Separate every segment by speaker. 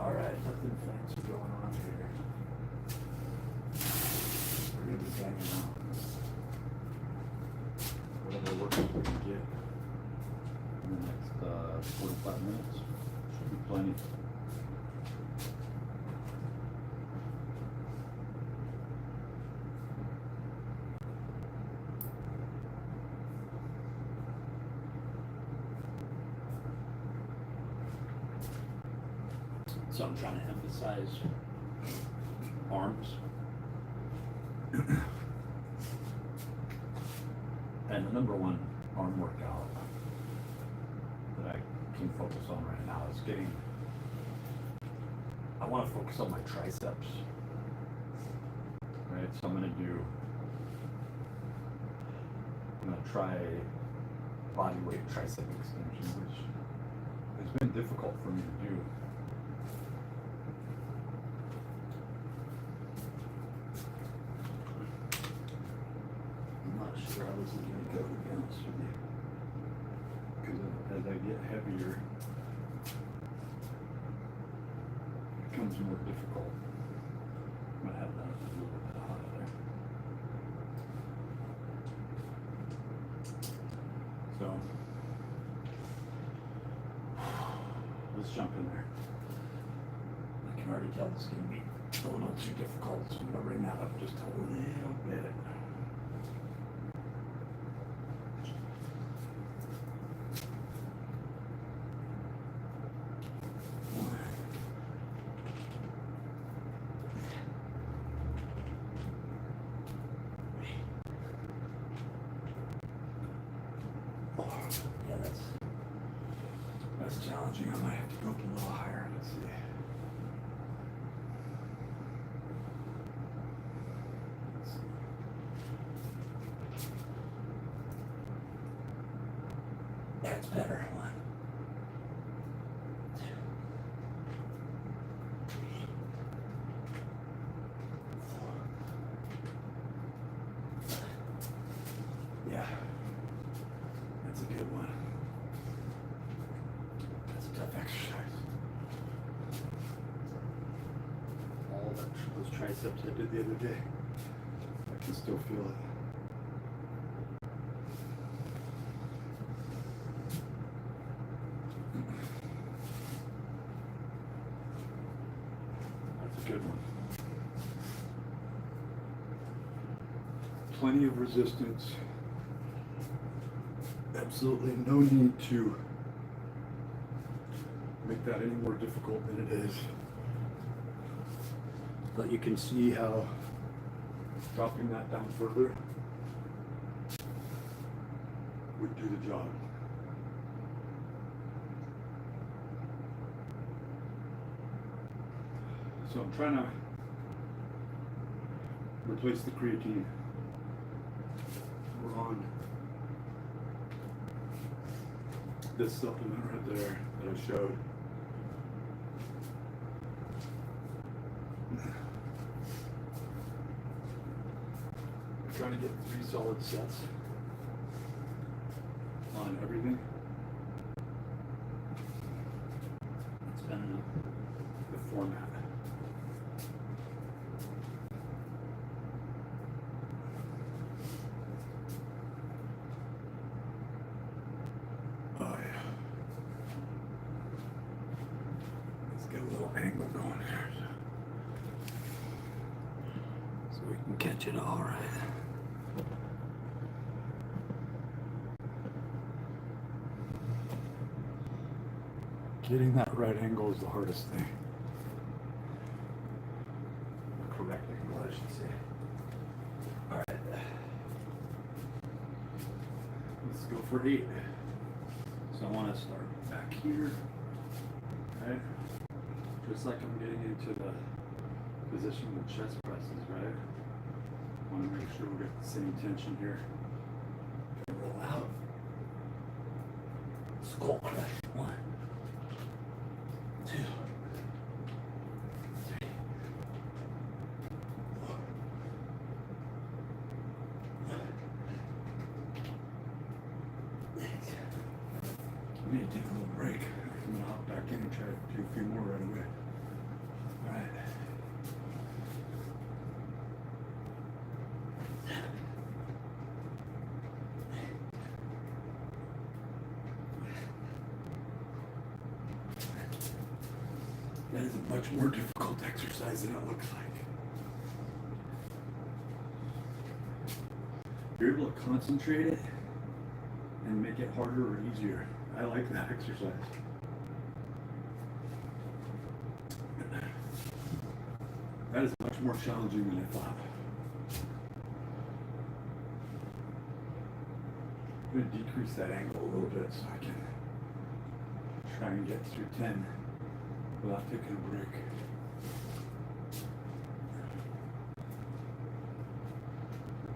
Speaker 1: Alright, nothing fancy going on here. We're gonna be hanging out. Whatever work we can get in the next 45 minutes. Should be plenty. So I'm trying to emphasize arms. And the number one arm workout that I can focus on right now is I want to focus on my triceps. Right, so I'm going to try body weight tricep extension, which has been difficult for me to do. I wasn't going to go, to be honest with you, because as I get heavier, it becomes more difficult. I'm going to have that a little bit high there. So, let's jump in there. I can already tell this is going to be a little too difficult, so I'm going to bring that up just a little bit. Yeah, that's challenging. I might have to go up a little higher. Let's see. That's better. 1, 2, 3, 4. Yeah. That's a good one. That's a tough exercise. All those triceps I did the other day, I can still feel it. That's a good one. Plenty of resistance. Absolutely no need to make that any more difficult than it is. But you can see how dropping that down further would do the job. So I'm trying to replace the creatine. We're on this supplement right there that I showed. I'm trying to get 3 solid sets on everything. It's been the format. Oh yeah. Let's get a little angle going here so we can catch it all right. Getting that right angle is the hardest thing. The correct angle, I should say. All right. Let's go for 8. So I want to start back here, right? Just like I'm getting into the position with chest presses, right? I want to make sure we get the same tension here. Roll out. Skull crush. 1, 2, 3, 4. I need to take a little break. I'm gonna hop back in and try to do a few more right away. All right. That is a much more difficult exercise than it looks like. You're able to concentrate it and make it harder or easier. I like that exercise. That is much more challenging than I thought. I'm going to decrease that angle a little bit so I can try and get through 10 without taking a break.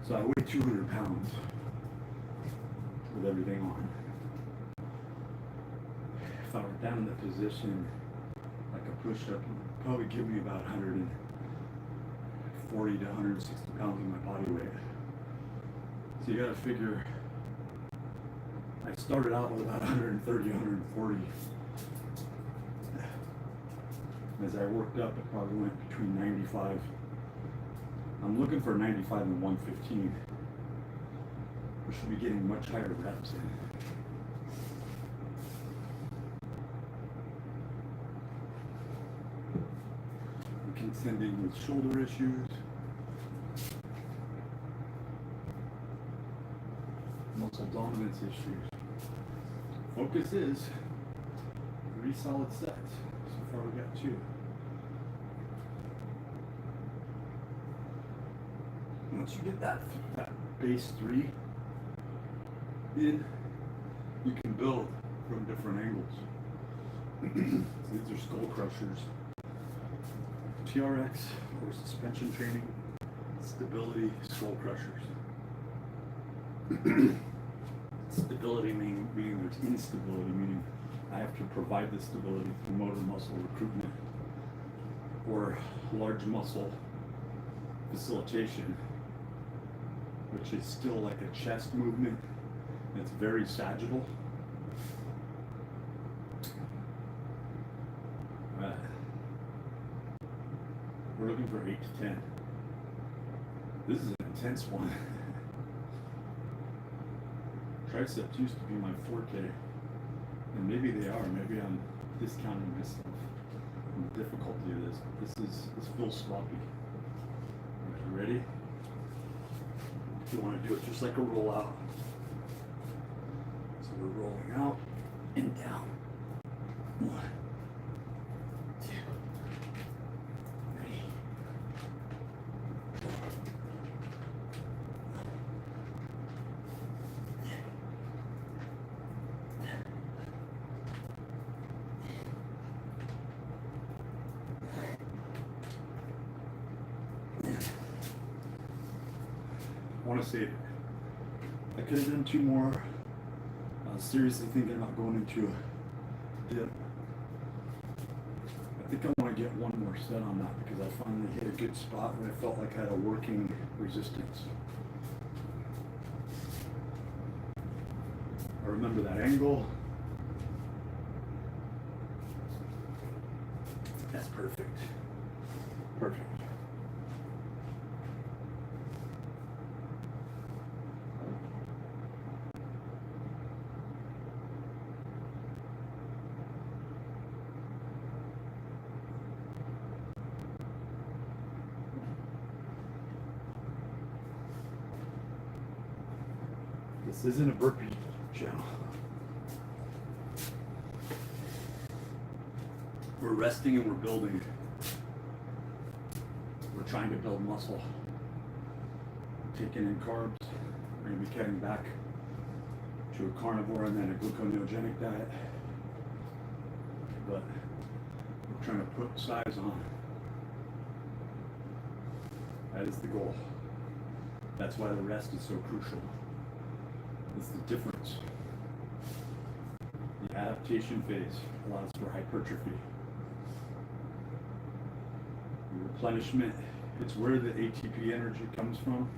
Speaker 1: So I weigh 200 pounds with everything on. If I were down in the position like a push-up, it would probably give me about 140 to 160 pounds of my body weight. So you gotta figure, I started out with about 130, 140. As I worked up, it probably went between 95. I'm looking for 95 and 115. We should be getting much higher reps in. I'm contending with shoulder issues, muscle dominance issues. Focus is 3 solid sets. So far we got 2. Once you get that base 3 in, you can build from different angles. So these are skull crushers. TRX, or suspension training, stability skull crushers. Stability meaning there's instability, meaning I have to provide the stability through motor muscle recruitment or large muscle facilitation, which is still like a chest movement. It's very sagittal. We're looking for 8 to 10. This is an intense one. Triceps used to be my forte, and maybe they are. Maybe I'm discounting myself on the difficulty of this. This feels sloppy. Are you ready? You want to do it just like a rollout. So we're rolling out and down. 1, 2, 3, 4. I want to save it. I could have done 2 more. I was seriously thinking about going into a dip. I think I want to get 1 more set on that because I finally hit a good spot where I felt like I had a working resistance. I remember that angle. That's perfect. Perfect. This isn't a burpee channel. We're resting and we're building. We're trying to build muscle. Taking in carbs. We're going to be cutting back to a carnivore and then a gluconeogenic diet. But we're trying to put size on. That is the goal. That's why the rest is so crucial. It's the difference. The adaptation phase allows for hypertrophy. The replenishment, it's where the ATP energy comes from,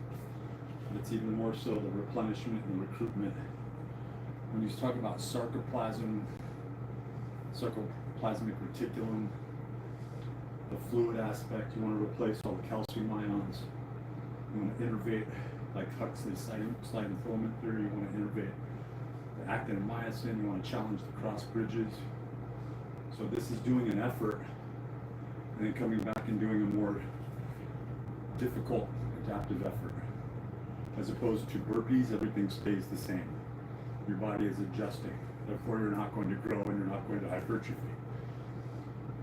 Speaker 1: but it's even more so the replenishment and recruitment. When you talk about sarcoplasmic reticulum, the fluid aspect. You want to replace all the calcium ions. You want to innervate, like Huxley's slide and filament theory. You want to innervate the actin and myosin. You want to challenge the cross bridges. So this is doing an effort and then coming back and doing a more difficult adaptive effort. As opposed to burpees, everything stays the same. Your body is adjusting. Therefore, you're not going to grow and you're not going to hypertrophy.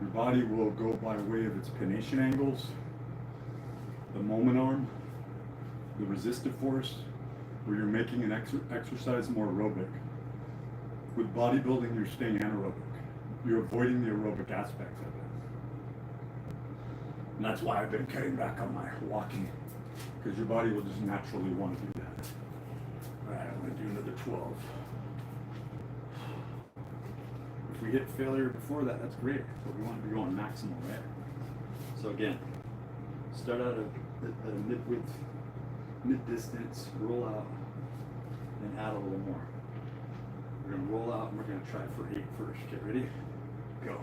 Speaker 1: Your body will go by way of its pronation angles, the moment arm, the resistive force, where you're making an exercise more aerobic. With bodybuilding, you're staying anaerobic. You're avoiding the aerobic aspects of it. And that's why I've been cutting back on my walking, because your body will just naturally want to do that. All right, I'm going to do another 12. If we hit failure before that, that's great, but we want to be going maximal, right? So again, start out at a mid-width, mid-distance, roll out, and add a little more. We're going to roll out and we're going to try for 8 first. Get ready? Go.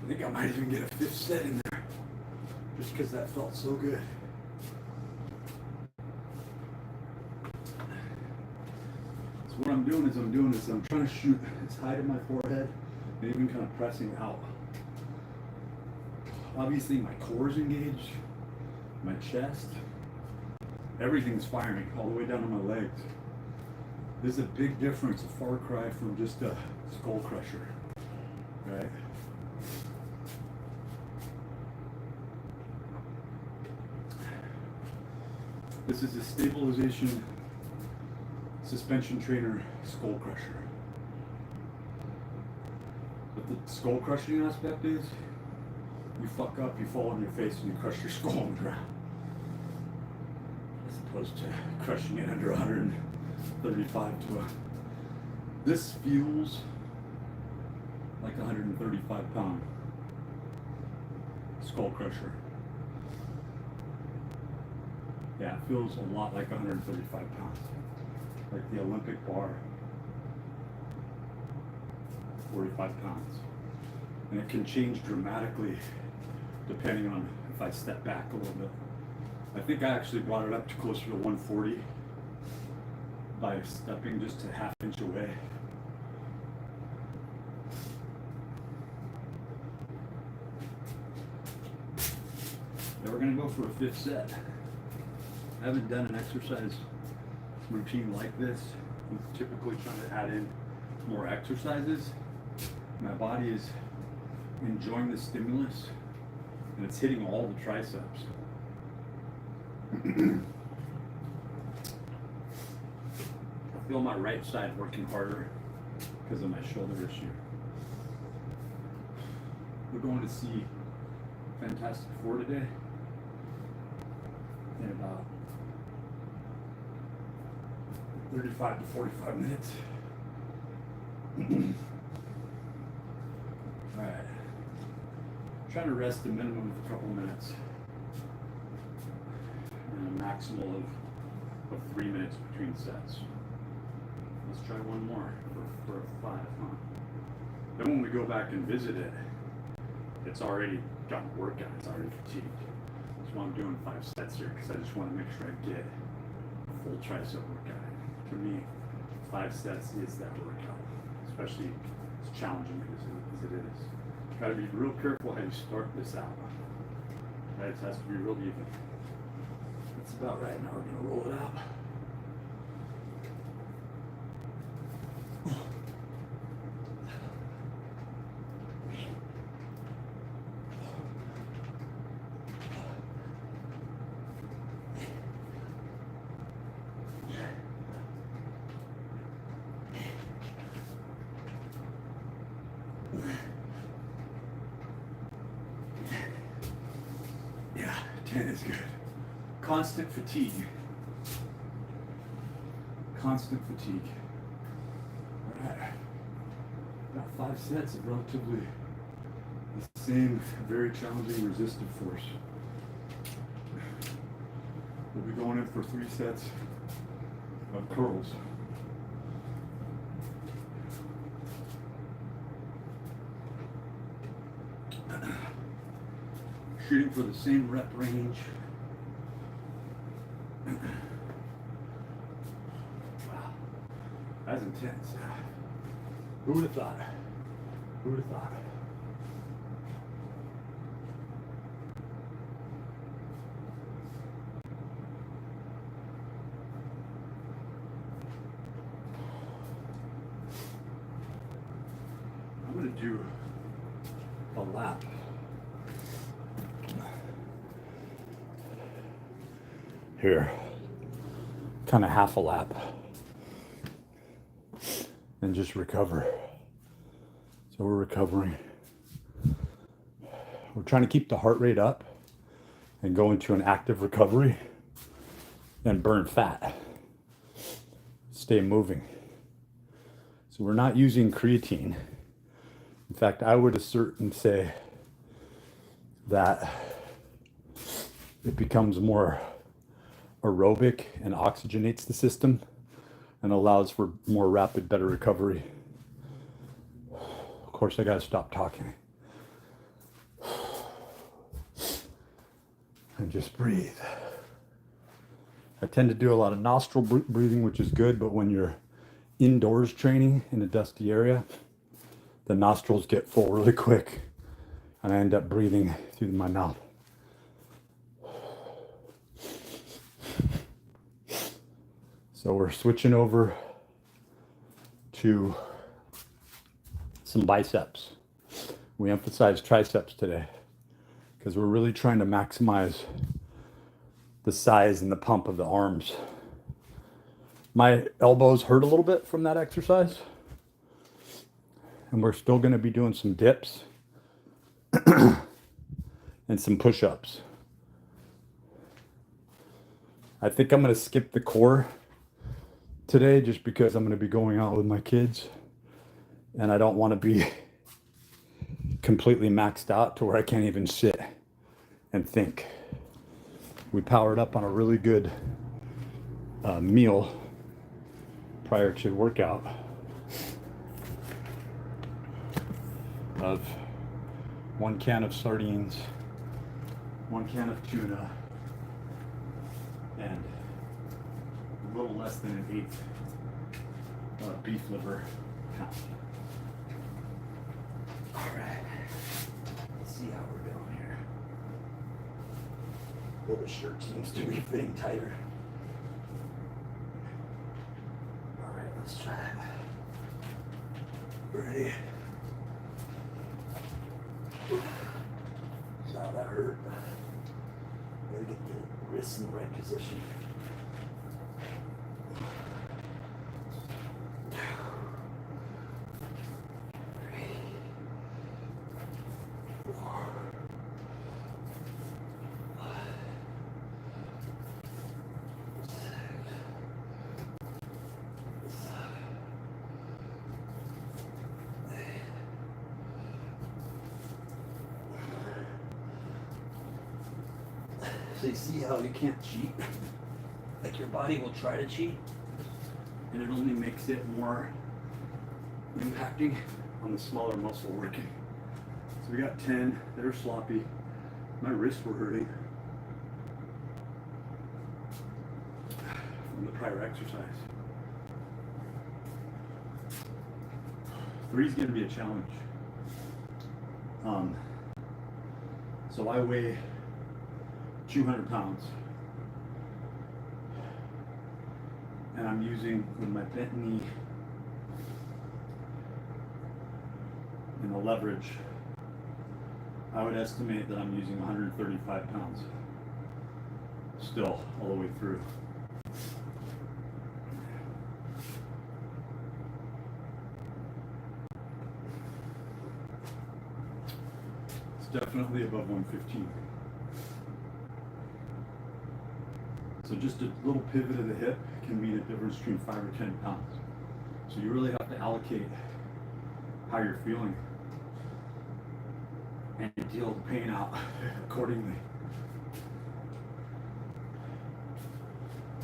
Speaker 1: I think I might even get a 5th set in there, just because that felt so good. So what I'm doing is I'm trying to shoot as high to my forehead and even kind of pressing out. Obviously my core is engaged, my chest, everything's firing all the way down to my legs. There's a big difference, a far cry from just a skull crusher, right? This is a stabilization suspension trainer skull crusher. But the skull crushing aspect is, you fuck up, you fall on your face, and you crush your skull on the ground. As opposed to crushing it under 135 to a... This feels like a 135-pound skull crusher. Yeah, it feels a lot like 135 pounds. Like the Olympic bar. 45 pounds. And it can change dramatically depending on if I step back a little bit. I think I actually brought it up to closer to 140 by stepping just a half inch away. Now we're gonna go for a 5th set. I haven't done an exercise routine like this. I'm typically trying to add in more exercises. My body is enjoying the stimulus and it's hitting all the triceps. I feel my right side working harder because of my shoulder issue. We're going to see Fantastic Four today in about 35 to 45 minutes. All right. Trying to rest a minimum of a couple minutes and a maximal of 3 minutes between sets. Let's try one more for a 5, huh? Then when we go back and visit it, it's already done workout, it's already fatigued. That's why I'm doing 5 sets here, because I just want to make sure I get a full tricep workout. For me, 5 sets is that workout, especially as challenging as it is. Got to be real careful how you start this out. Right? It has to be real even. That's about right. Now we're going to roll it out. Yeah, 10 is good. Constant fatigue constant fatigue. All right. About 5 sets of relatively the same very challenging resistive force. We'll be going in for 3 sets of curls. Shooting for the same rep range. Wow, that's intense. Who would have thought? Who would have thought? I'm going to do a lap. Here, kind of half a lap, and just recover. So we're recovering. We're trying to keep the heart rate up and go into an active recovery and burn fat. Stay moving. So we're not using creatine. In fact, I would assert and say that it becomes more aerobic and oxygenates the system and allows for more rapid, better recovery. Of course, I gotta stop talking and just breathe. I tend to do a lot of nostril breathing, which is good, but when you're indoors training in a dusty area, the nostrils get full really quick and I end up breathing through my mouth. So we're switching over to some biceps. We emphasize triceps today because we're really trying to maximize the size and the pump of the arms. My elbows hurt a little bit from that exercise, and we're still going to be doing some dips and some push-ups. I think I'm going to skip the core today just because I'm going to be going out with my kids and I don't want to be completely maxed out to where I can't even sit and think. We powered up on a really good meal prior to workout of 1 can of sardines, 1 can of tuna, and a little less than an 1/8 beef liver pound. All right, let's see how we're doing here. Well, the shirt seems to be fitting tighter. All right, let's try it. Ready? Now that hurt. Gotta get the wrists in the right position. So you see how you can't cheat? Like your body will try to cheat, and it only makes it more impacting on the smaller muscle working. So we got 10 that are sloppy. My wrists were hurting from the prior exercise. 3 is going to be a challenge. So I weigh 200 pounds. And I'm using, with my bent knee and the leverage, I would estimate that I'm using 135 pounds still all the way through. It's definitely above 115. So just a little pivot of the hip can mean a difference between 5 or 10 pounds. So you really have to allocate how you're feeling and deal the pain out accordingly.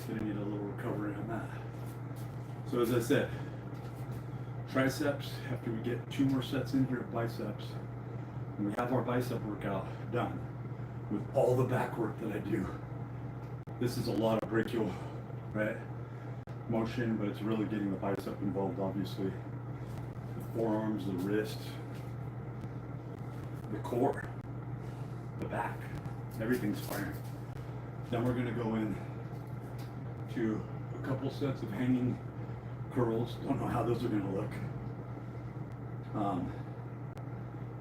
Speaker 1: Gonna need a little recovery on that. So as I said, triceps, after we get 2 more sets in here of biceps, and we have our bicep workout done with all the back work that I do. This is a lot of brachial, right, motion, but it's really getting the bicep involved, obviously. The forearms, the wrist, the core, the back, everything's firing. Then we're gonna go in to a couple sets of hanging curls. Don't know how those are gonna look.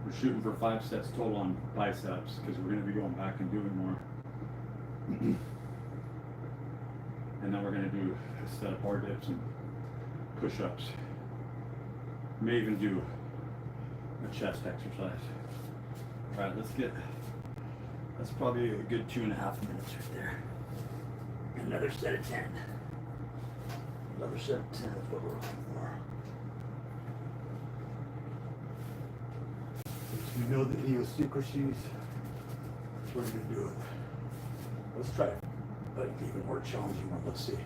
Speaker 1: We're shooting for 5 sets total on biceps because we're gonna be going back and doing more. And then we're gonna do a set of bar dips and push-ups. May even do a chest exercise. All right, that's probably a good 2.5 minutes right there. Another set of 10. Another set of 10 is what we're looking for. Since we know the idiosyncrasies, we're gonna do it. Let's try it. But even more challenging one. Let's see.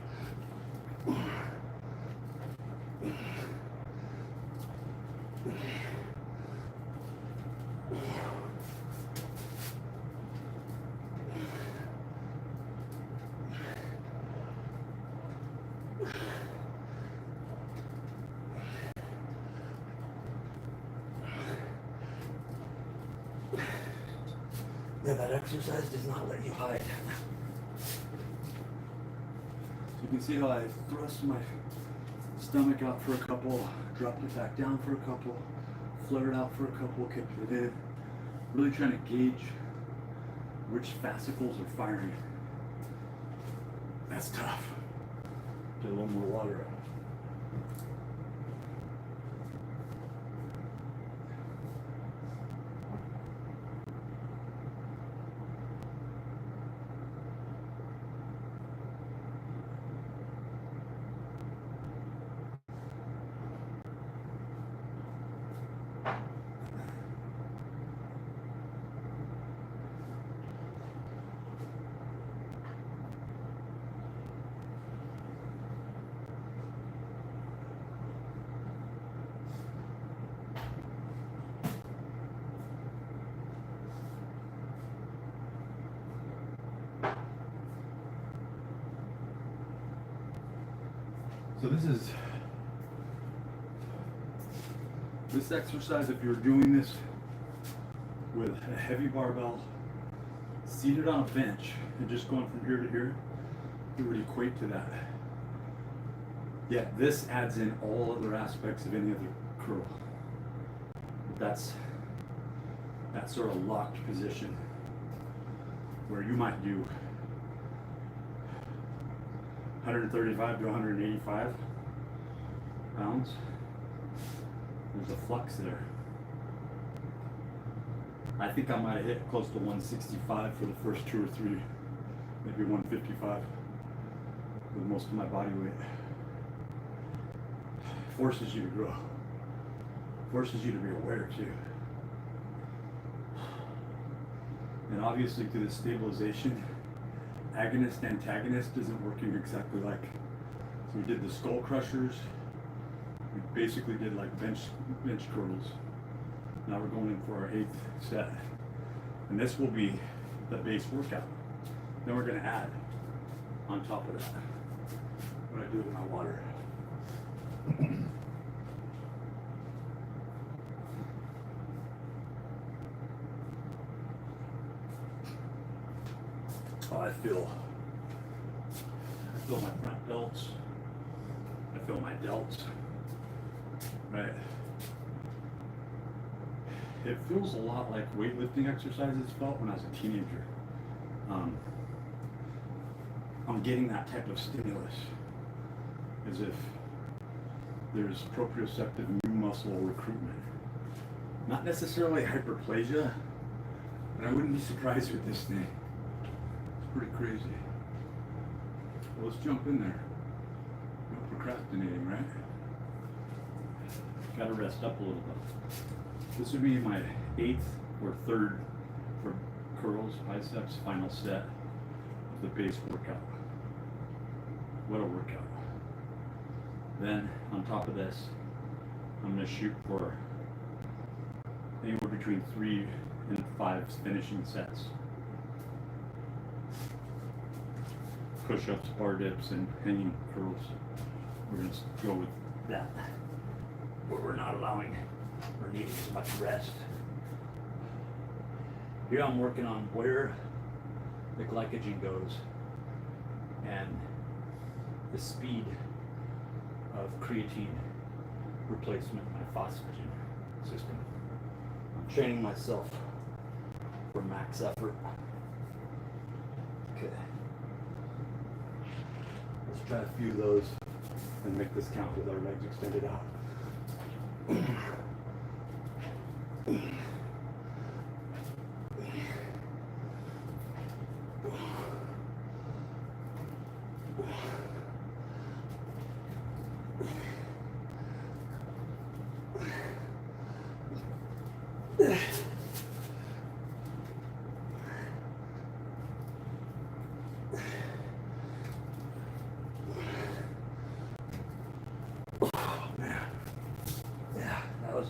Speaker 1: Yeah, that exercise does not let you hide. So you can see how I thrust my stomach out for a couple, dropped it back down for a couple, flared out for a couple, kicked it in. Really trying to gauge which fascicles are firing. That's tough. Get a little more water out. So this exercise, if you're doing this with a heavy barbell, seated on a bench, and just going from here to here, it would equate to that. Yeah, this adds in all other aspects of any other curl. That's that sort of locked position where you might do 135 to 185 pounds. There's a flux there. I think I might have hit close to 165 for the first 2 or 3, maybe 155 with most of my body weight. Forces you to grow. Forces you to be aware too. And obviously through the stabilization, agonist antagonist isn't working exactly like. So we did the skull crushers. We basically did like bench curls. Now we're going in for our 8th set. And this will be the base workout. Then we're gonna add on top of that what I do with my water. Oh, I feel my front delts. I feel my delts. Right. It feels a lot like weightlifting exercises felt when I was a teenager. I'm getting that type of stimulus, as if there's proprioceptive new muscle recruitment. Not necessarily hyperplasia, but I wouldn't be surprised with this thing. It's pretty crazy. let's jump in there. No procrastinating, right? Gotta rest up a little bit. This would be my 8th or 3rd for curls, biceps, final set of the base workout. What a workout. Then, on top of this, I'm gonna shoot for anywhere between 3 and 5 finishing sets. Push-ups, bar dips, and hanging curls. We're gonna go with that, where we're not allowing or needing as much rest. Here I'm working on where the glycogen goes and the speed of creatine replacement, my phosphagen system. I'm training myself for max effort. Okay. Let's try a few of those and make this count with our legs extended out.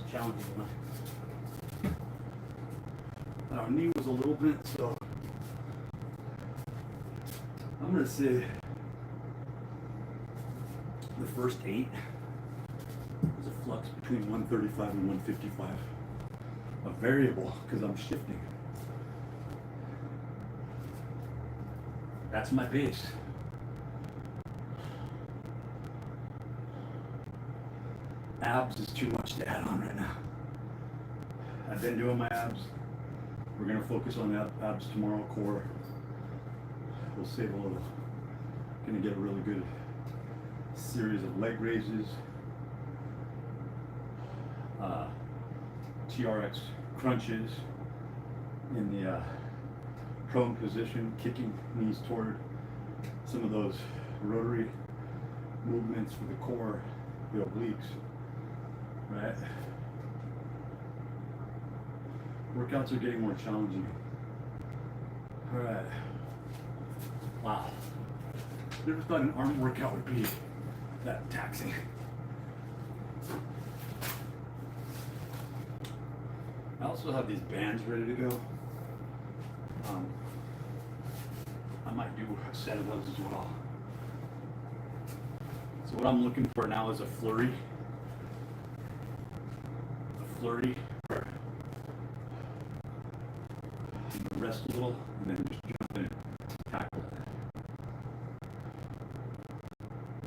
Speaker 1: Challenging one. Our knee was a little bent, so I'm gonna say the first 8 was a flux between 135 and 155. A variable, because I'm shifting. That's my base. Abs is too much to add on right now. I've been doing my abs. We're gonna focus on abs tomorrow, core. We'll save a little. Gonna get a really good series of leg raises. TRX crunches in the prone position, kicking knees toward some of those rotary movements for the core, the obliques. Right. Workouts are getting more challenging. All right. Wow. Never thought an arm workout would be that taxing. I also have these bands ready to go. I might do a set of those as well. So what I'm looking for now is a flurry. Flurry, or rest a little, and then just jump in and tackle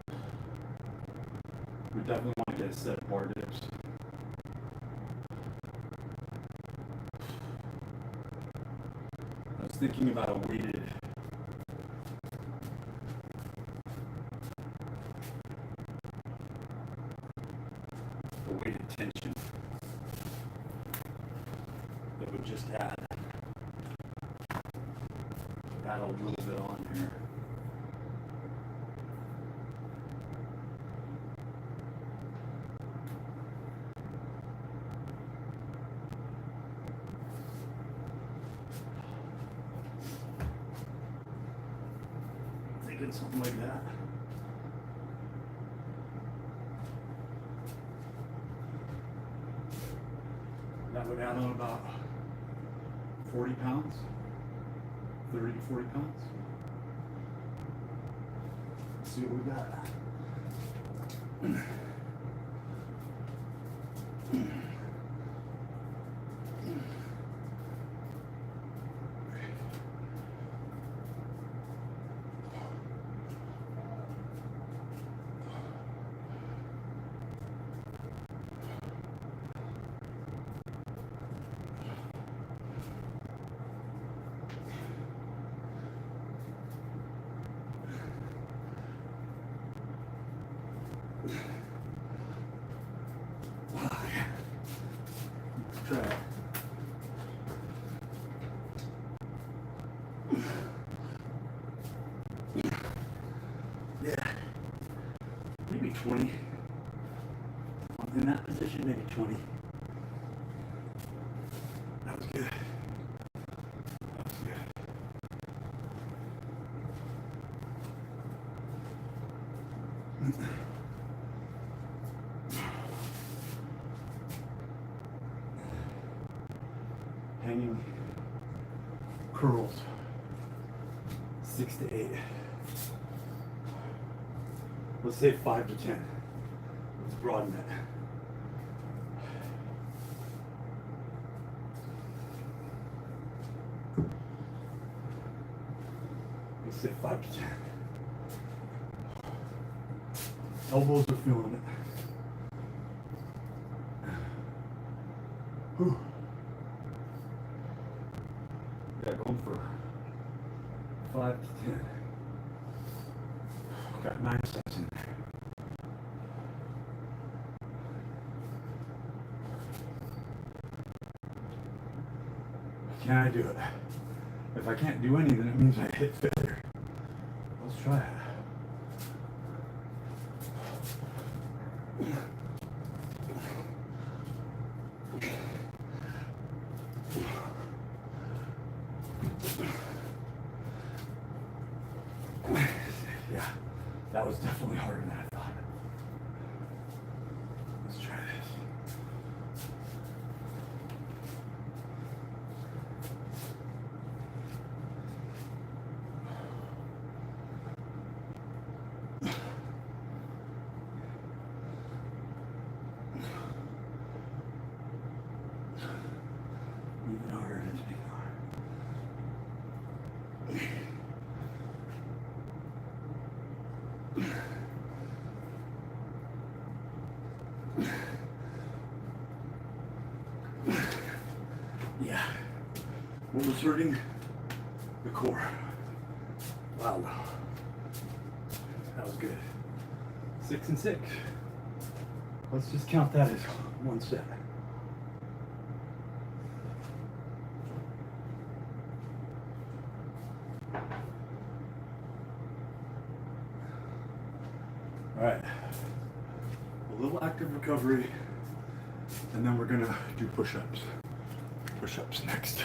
Speaker 1: it. We definitely want to get a set of bar dips. I was thinking about a weighted tension. That would just add a little bit on here. Thinking something like that. That would add on about 40 pounds, 30 to 40 pounds. Let's see what we got. 20. In that position, maybe 20. That was good. That was good. Hanging curls, 6 to 8. Let's say 5 to 10. Let's broaden it. Let's say 5 to 10. Elbows are feeling it. Whew. Yeah, going for 5 to 10. Got 9 sets in there. Can I do it? If I can't do any, then it means I hit failure. Let's try it. Yeah, that was definitely harder than I thought. Let's try this. Even harder than it's been hard. Yeah. What was hurting? The core. Wow. That was good. 6 and 6. Let's just count that as one set. All right. A little active recovery, and then we're gonna do push-ups. Push-ups next.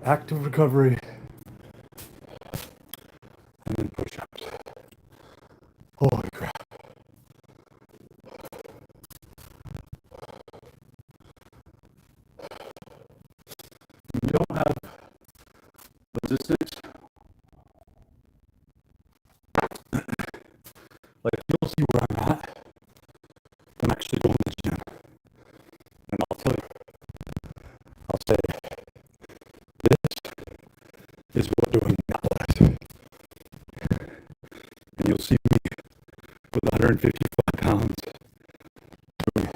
Speaker 1: Active recovery, and then push-ups. Holy crap. If you don't have resistance, like you'll see where I'm at. I'm actually going to the gym. And I'll tell you, I'll say, this is what doing that was. And you'll see me with 155 pounds doing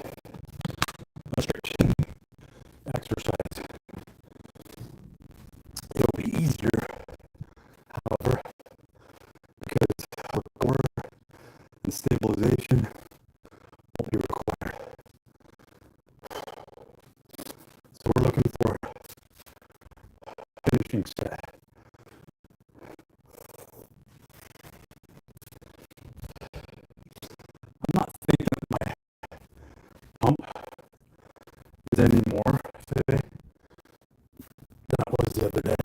Speaker 1: a stretching exercise. It'll be easier, however, because core and stabilization won't be required. So we're looking for a finishing set. I'm not thinking that my pump is any more today than it was the other day.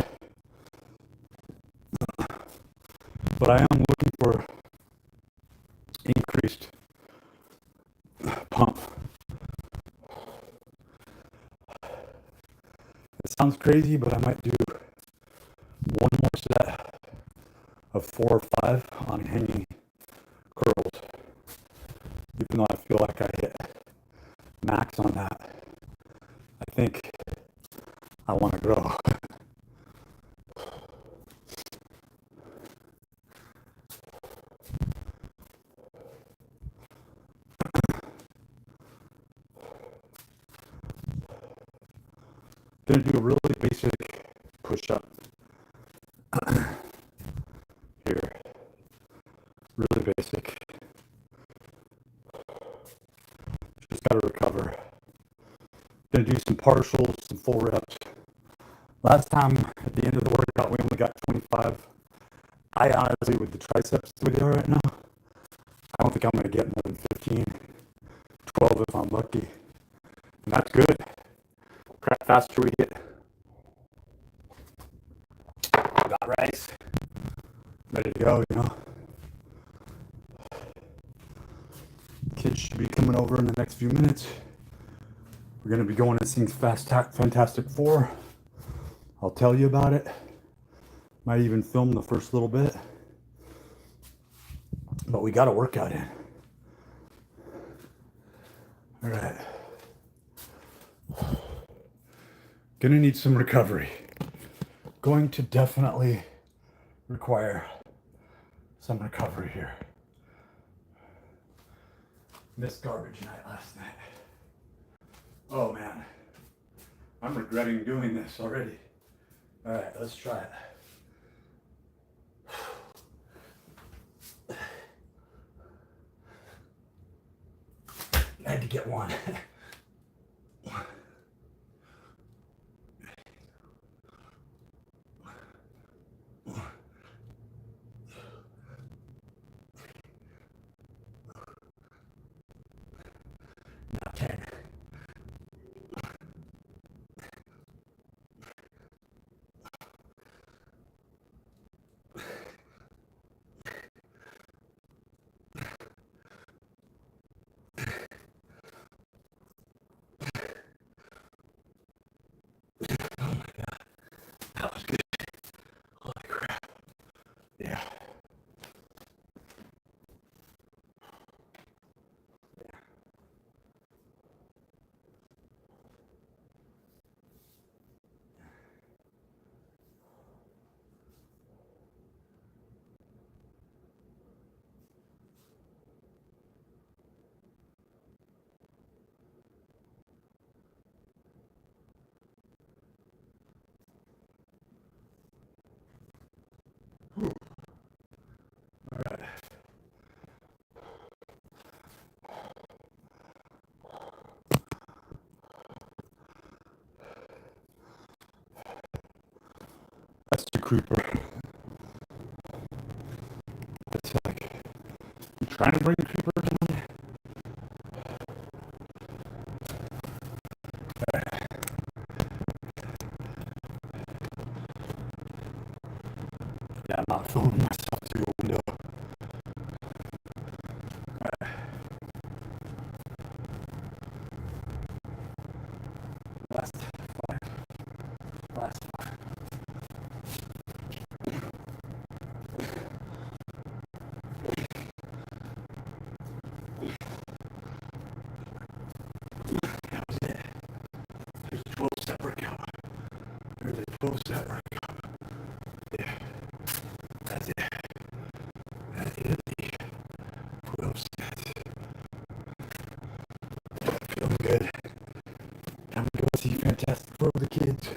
Speaker 1: But I am looking for increased pump. It sounds crazy, but I might do one more set of 4 or 5 on hanging curls. Even though I feel like I hit max on that, I think I want to grow. Gonna do a really basic push-up here. Really basic. Just gotta recover. Gonna do some partials, some full reps. Last time at the end of the workout we only got 25. I
Speaker 2: I honestly, with the triceps the way they are right now, I don't think I'm going to get more than 15, 12 if I'm lucky. And that's good. Crap faster we get. Got rice. Ready to go, you know. Kids should be coming over in the next few minutes. We're going to be going and seeing Fantastic Four. I'll tell you about it. Might even film the first little bit. But we got a workout in. All right. Gonna need some recovery. Going to definitely require some recovery here. Missed garbage night last night. Oh man, I'm regretting doing this already. All right, let's try it. I had to get one. Not 10. Oh my god, that was good. Holy crap. Yeah. All right. That's the creeper. That's like, I'm trying to bring a creeper down. Yeah, I'm not filming myself through a window. Last five. Last five. That was it. There's a 12-step workout. There's a 12-step workout. Yeah. That's it. That's it. 12 steps. Feeling good. Time to go see Fantastic Four with the kids.